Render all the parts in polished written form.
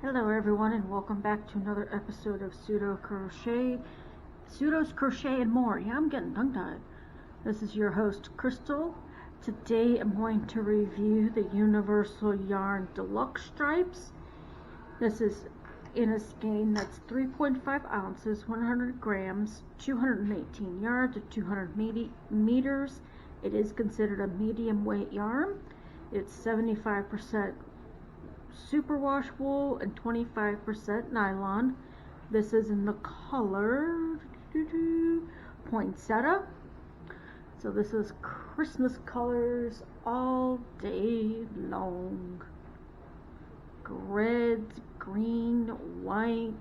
Hello everyone and welcome back to another episode of Pseudo's Crochet and More. Yeah, I'm getting tongue-tied. This is your host Crystal. Today I'm going to review the Universal Yarn Deluxe stripes. This is in a skein that's 3.5 ounces, 100 grams, 218 yards at 200 meters. It is considered a medium weight yarn. It's 75% superwash wool and 25% nylon. This is in the color poinsettia. So this is Christmas colors all day long. Reds, green, white.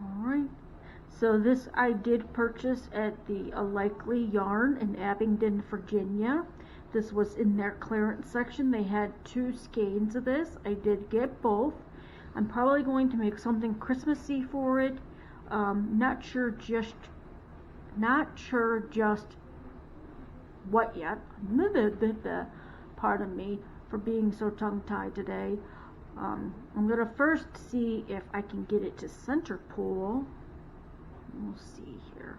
Alright. So this I did purchase at the A Likely Yarn in Abingdon, Virginia. This was in their clearance section. They had 2 skeins of this. I did get both. I'm probably going to make something Christmassy for it. Not sure just what yet. Pardon me for being so tongue-tied today. I'm gonna first see if I can get it to center pull. We'll see here.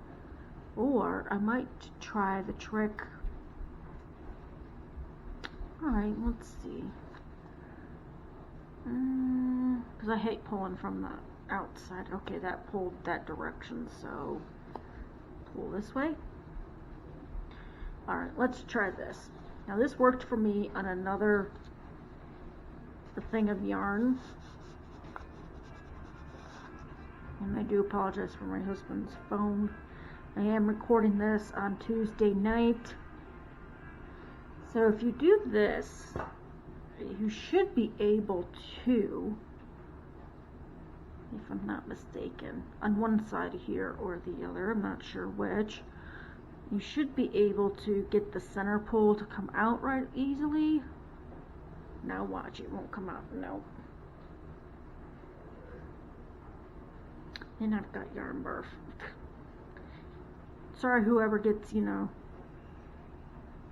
Or I might try the trick. Alright, let's see. Because I hate pulling from the outside. Okay, that pulled that direction, so pull this way. Alright, let's try this. Now this worked for me on another thing of yarn. And I do apologize for my husband's phone. I am recording this on Tuesday night. So if you do this, you should be able to, if I'm not mistaken, on one side here or the other, I'm not sure which, you should be able to get the center pull to come out right easily. Now watch, it won't come out, no. And I've got yarn burf. Sorry whoever gets,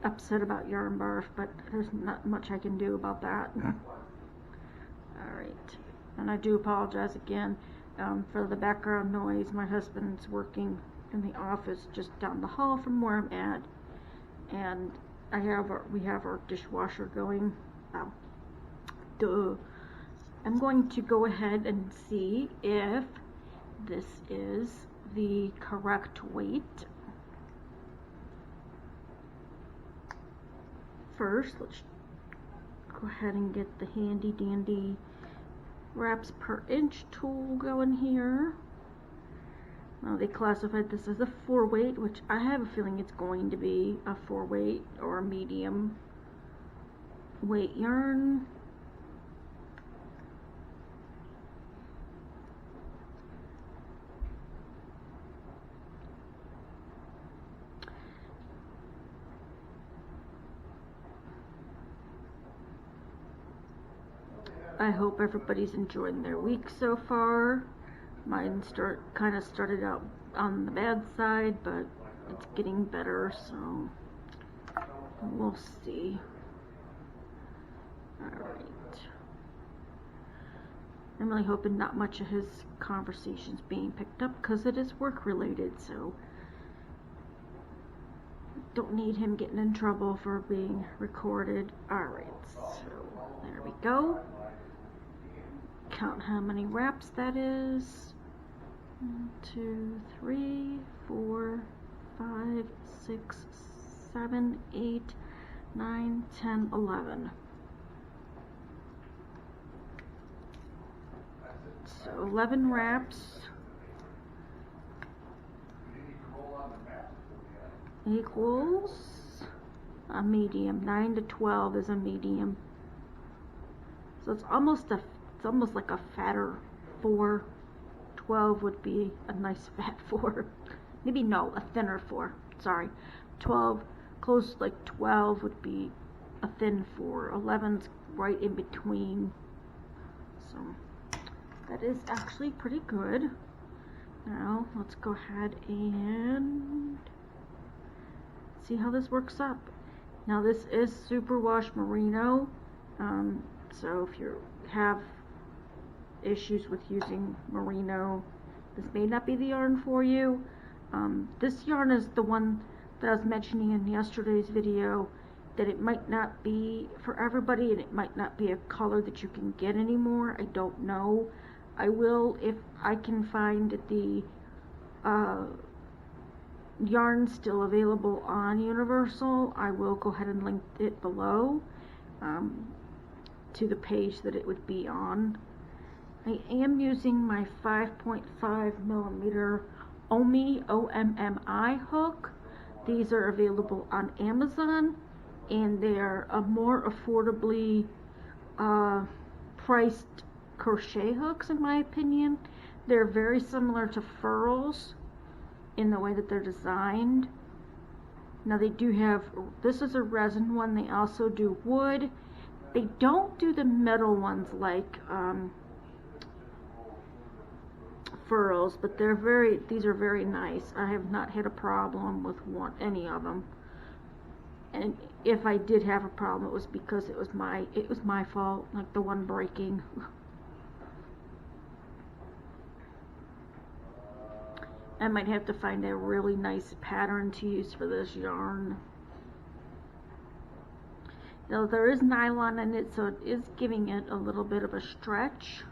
upset about yarn barf, but there's not much I can do about that. Alright, and I do apologize again for the background noise. My husband's working in the office just down the hall from where I'm at, and we have our dishwasher going. I'm going to go ahead and see if this is the correct weight. First, let's go ahead and get the handy dandy wraps per inch tool going here. Now they classified this as a 4 weight, which I have a feeling it's going to be a 4 weight or a medium weight yarn. I hope everybody's enjoying their week so far. Mine kind of started out on the bad side, but it's getting better, so we'll see. Alright. I'm really hoping not much of his conversation's being picked up because it is work related, so don't need him getting in trouble for being recorded. Alright, so there we go. Count how many wraps that is. 1, 2, 3, 4, 5, 6, 7, 8, 9, 10, 11. So 11 wraps equals a medium. 9 to 12 is a medium. So it's almost like a fatter 4. 12 would be a nice fat 4. Maybe no, a thinner 4. Sorry. 12, close like 12 would be a thin 4. 11's right in between. So that is actually pretty good. Now let's go ahead and see how this works up. Now this is superwash merino. So have issues with using merino, this may not be the yarn for you. This yarn is the one that I was mentioning in yesterday's video, that it might not be for everybody, and it might not be a color that you can get anymore. I don't know. I will, if I can find the yarn still available on Universal, I will go ahead and link it below to the page that it would be on. I am using my 5.5 millimeter Omi, O-M-M-I hook. These are available on Amazon, and they are a more affordably priced crochet hooks, in my opinion. They're very similar to furls in the way that they're designed. Now they do have, this is a resin one, they also do wood. They don't do the metal ones like furls, but these are very nice. I have not had a problem with any of them. And if I did have a problem, it was because it was my fault, like the one breaking. I might have to find a really nice pattern to use for this yarn. Now there is nylon in it, so it is giving it a little bit of a stretch.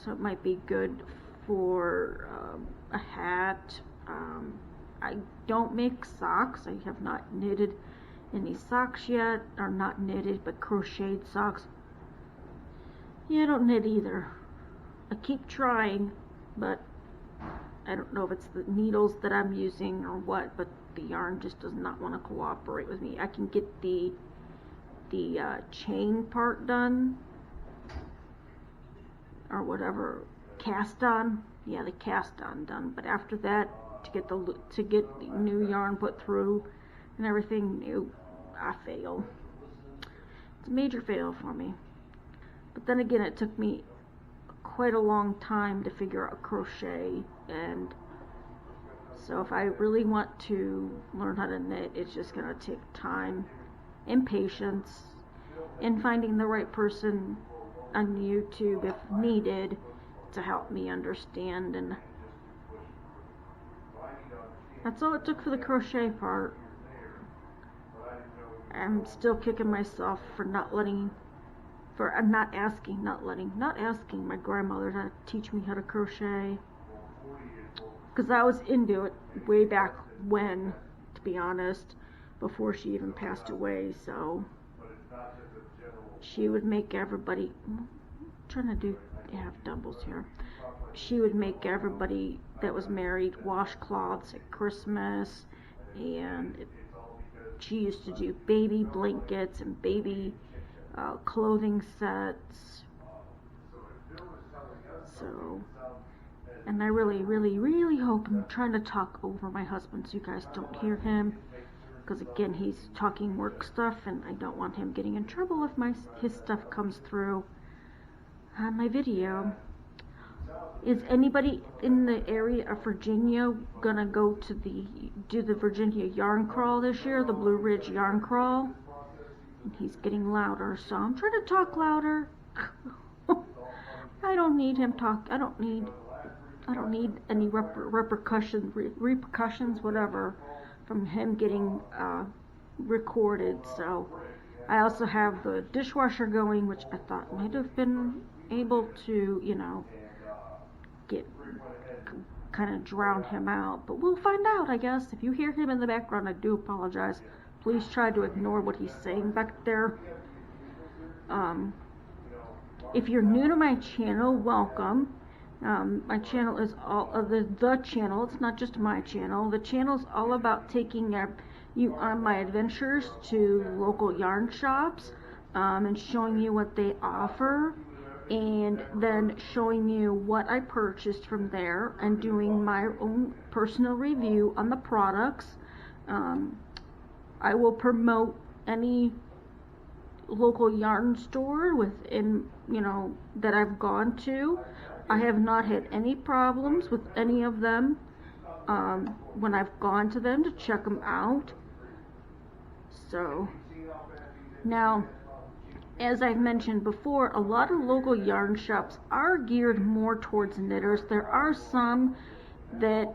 So it might be good for a hat. I don't make socks. I have not knitted any socks yet, or not knitted, but crocheted socks. Yeah, I don't knit either. I keep trying, but I don't know if it's the needles that I'm using or what, but the yarn just does not want to cooperate with me. I can get the chain part done, or whatever, cast on. Yeah, the cast on done, but after that, to get the new yarn put through and everything new, I fail. It's a major fail for me. But then again, it took me quite a long time to figure out crochet, and so if I really want to learn how to knit, it's just going to take time and patience, and finding the right person on YouTube if needed to help me understand. And that's all it took for the crochet part. I'm still kicking myself for not asking my grandmother to teach me how to crochet, because I was into it way back when, to be honest, before she even passed away. So she would make everybody, I'm trying to have doubles here. She would make everybody that was married washcloths at Christmas, and she used to do baby blankets and baby clothing sets. So, and I really, really, really hope, I'm trying to talk over my husband so you guys don't hear him, because again, he's talking work stuff, and I don't want him getting in trouble if his stuff comes through on my video. Is anybody in the area of Virginia gonna go to do the Virginia yarn crawl this year, the Blue Ridge yarn crawl? And he's getting louder, so I'm trying to talk louder. I don't need him talk. I don't need any repercussions, whatever, from him getting recorded. So I also have the dishwasher going, which I thought might have been able to, get kind of drown him out, but we'll find out, I guess. If you hear him in the background, I do apologize. Please try to ignore what he's saying back there. If you're new to my channel, welcome. My channel is all of the channel. It's not just my channel. The channel is all about taking you on my adventures to local yarn shops, and showing you what they offer, and then showing you what I purchased from there, and doing my own personal review on the products. I will promote any local yarn store that I've gone to. I have not had any problems with any of them when I've gone to them to check them out. So now as I've mentioned before, a lot of local yarn shops are geared more towards knitters. There are some that,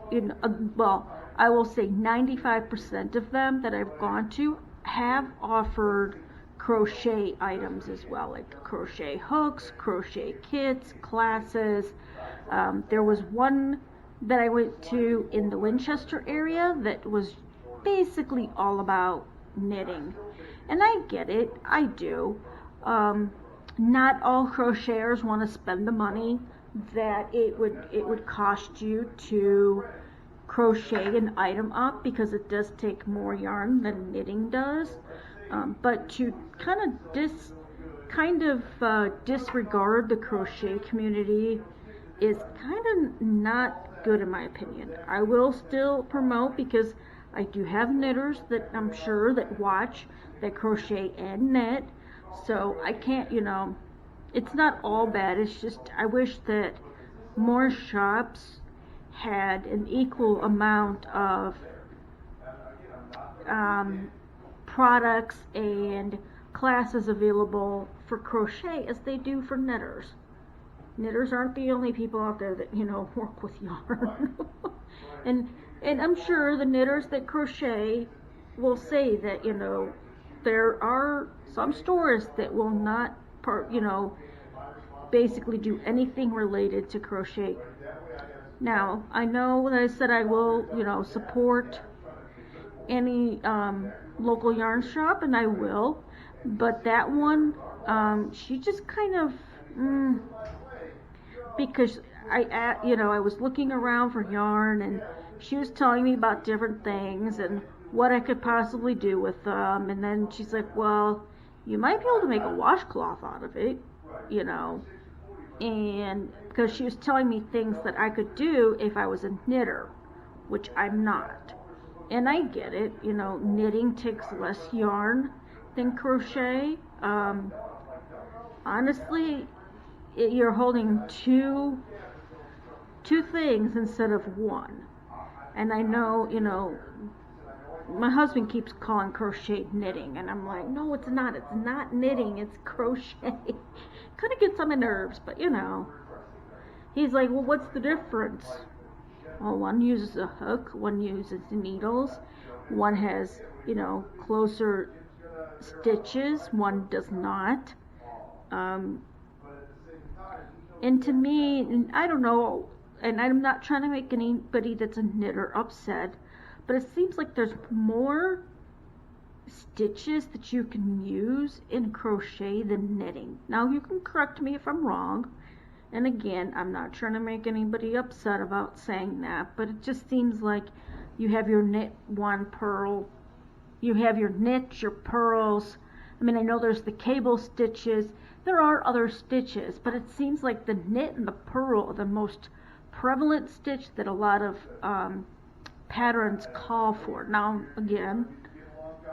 well, I will say 95% of them that I've gone to have offered crochet items as well, like crochet hooks, crochet kits, classes. There was one that I went to in the Winchester area that was basically all about knitting. And I get it, I do. Not all crocheters want to spend the money that it would cost you to crochet an item up, because it does take more yarn than knitting does. But to kind of disregard the crochet community is kind of not good in my opinion. I will still promote, because I do have knitters that I'm sure that watch that crochet and knit, so I can't, it's not all bad. It's just I wish that more shops had an equal amount of products and classes available for crochet as they do for knitters. Knitters aren't the only people out there that, work with yarn. and I'm sure the knitters that crochet will say that, there are some stores that will not basically do anything related to crochet. Now, I know that I said I will, support any local yarn shop, and I will, but that one, she just kind of, because I was looking around for yarn, and she was telling me about different things and what I could possibly do with them, and then she's like, well, you might be able to make a washcloth out of it, and because she was telling me things that I could do if I was a knitter, which I'm not. And I get it, knitting takes less yarn than crochet. Honestly, you're holding two things instead of one. And I know, my husband keeps calling crochet knitting, and I'm like, no, it's not. It's not knitting, it's crochet. Kind of gets on my nerves, but He's like, well, what's the difference? Well, one uses a hook, one uses needles, one has, closer stitches, one does not. And to me, I don't know, and I'm not trying to make anybody that's a knitter upset, but it seems like there's more stitches that you can use in crochet than knitting. Now, you can correct me if I'm wrong. And again, I'm not trying to make anybody upset about saying that, but it just seems like you have your knit one purl, you have your knit, your purls. I mean, I know there's the cable stitches, there are other stitches, but it seems like the knit and the purl are the most prevalent stitch that a lot of patterns call for. Now, again,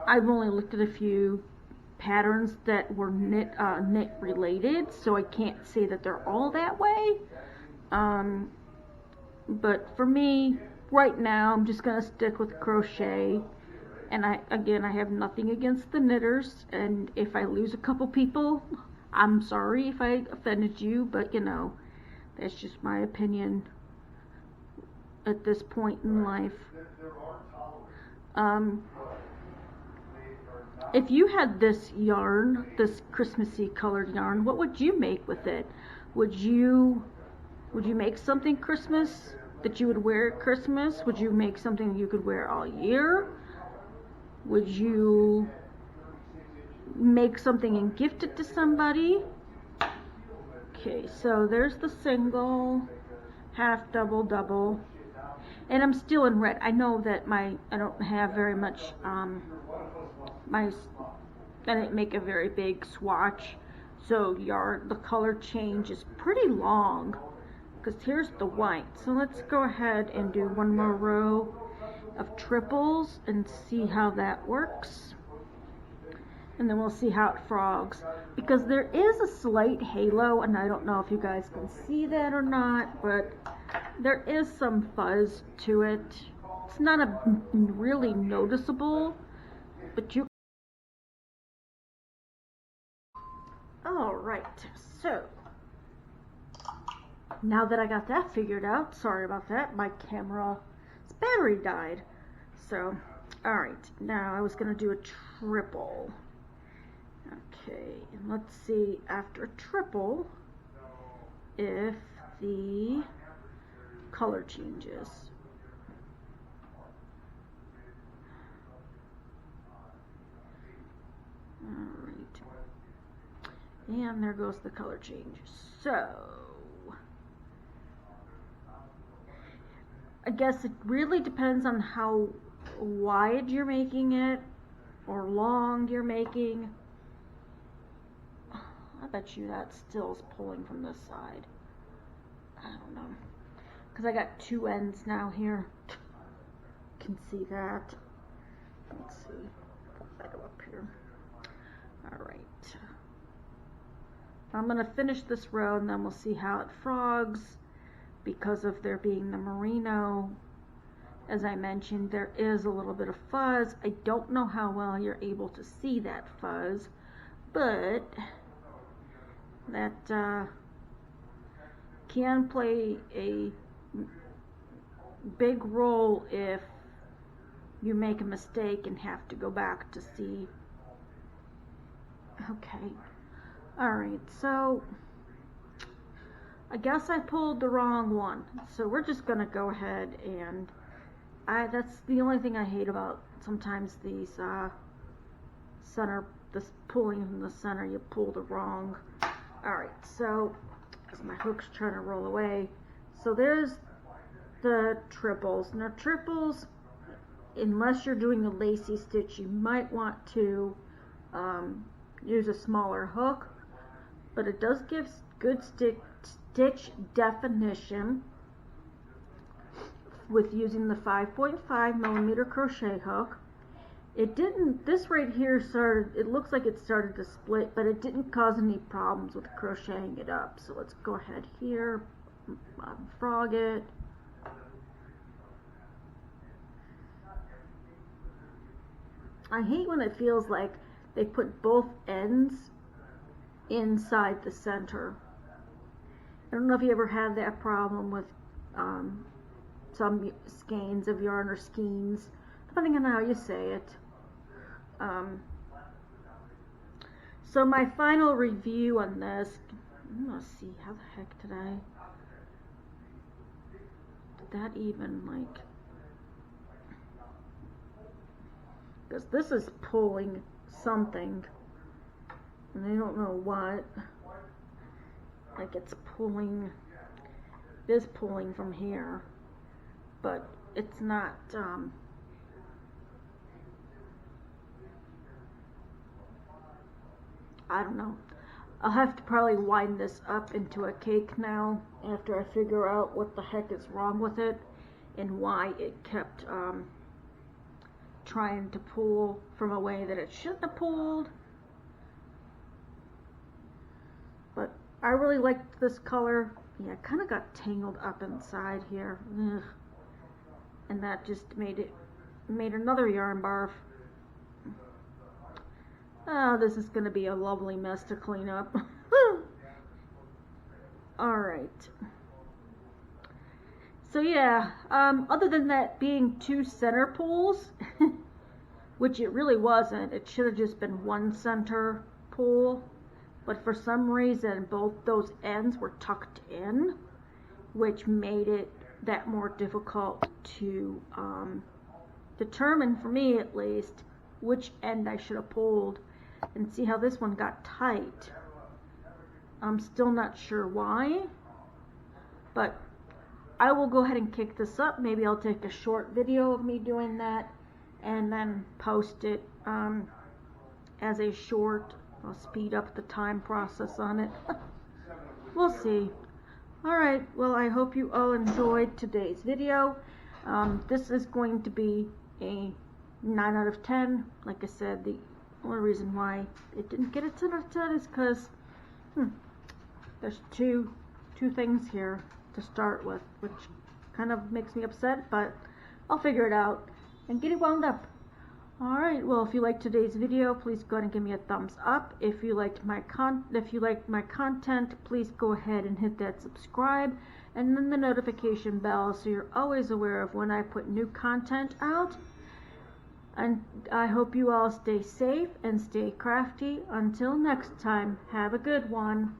I've only looked at a few patterns that were knit related, so I can't say that they're all that way. But for me, right now, I'm just gonna stick with crochet. And I have nothing against the knitters, and if I lose a couple people, I'm sorry if I offended you, but that's just my opinion at this point in life. If you had this yarn, this Christmassy colored yarn, what would you make with it? Would you make something Christmas that you would wear at Christmas? Would you make something you could wear all year? Would you make something and gift it to somebody? Okay, so there's the single, half, double, double. And I'm still in red. I know that I don't have very much, I didn't make a very big swatch, so the color change is pretty long, because here's the white. So let's go ahead and do one more row of triples and see how that works, and then we'll see how it frogs, because there is a slight halo, and I don't know if you guys can see that or not, but there is some fuzz to it. It's not a really noticeable, but Alright, so now that I got that figured out, sorry about that, my camera's battery died. So, alright, now I was going to do a triple. Okay, and let's see after a triple if the color changes. Alright, and there goes the color change. So, I guess it really depends on how wide you're making it or long you're making. I bet you that still is pulling from this side. I don't know, because I got two ends now here. Can see that. Let's see, put that up here. Alright, I'm going to finish this row and then we'll see how it frogs. Because of there being the merino, as I mentioned, there is a little bit of fuzz. I don't know how well you're able to see that fuzz, but that can play a big role if you make a mistake and have to go back to see. Okay, alright, so I guess I pulled the wrong one, so we're just gonna go ahead and that's the only thing I hate about sometimes these this pulling from the center, you pull the wrong. Alright, so as my hook's trying to roll away, so there's the triples. Now triples, unless you're doing a lacy stitch, you might want to use a smaller hook, but it does give good stitch definition with using the 5.5 millimeter crochet hook. It didn't, this right here started, it looks like it started to split, but it didn't cause any problems with crocheting it up. So let's go ahead here, frog it. I hate when it feels like they put both ends inside the center. I don't know if you ever had that problem with some skeins of yarn or skeins, depending on how you say it. So my final review on this, I'm gonna see, how the heck did that even, like, because this is pulling something, and I don't know what. Like it's pulling, this pulling from here, but it's not, I don't know. I'll have to probably wind this up into a cake now after I figure out what the heck is wrong with it and why it kept trying to pull from a way that it shouldn't have pulled. But I really liked this color. Yeah, it kind of got tangled up inside here. Ugh. And that just made another yarn barf. Oh, this is going to be a lovely mess to clean up. Alright. So yeah, other than that being two center pulls, which it really wasn't, it should have just been one center pull, but for some reason both those ends were tucked in, which made it that more difficult to determine, for me at least, which end I should have pulled. And see how this one got tight. I'm still not sure why, but I will go ahead and kick this up. Maybe I'll take a short video of me doing that and then post it as a short. I'll speed up the time process on it. We'll see. Alright, well, I hope you all enjoyed today's video. This is going to be a 9 out of 10. Like I said, the only reason why it didn't get a 10 out of 10 is because there's two things here to start with, which kind of makes me upset, but I'll figure it out and get it wound up. Alright, well, if you liked today's video, please go ahead and give me a thumbs up. If you liked my content, please go ahead and hit that subscribe and then the notification bell so you're always aware of when I put new content out. And I hope you all stay safe and stay crafty. Until next time, have a good one.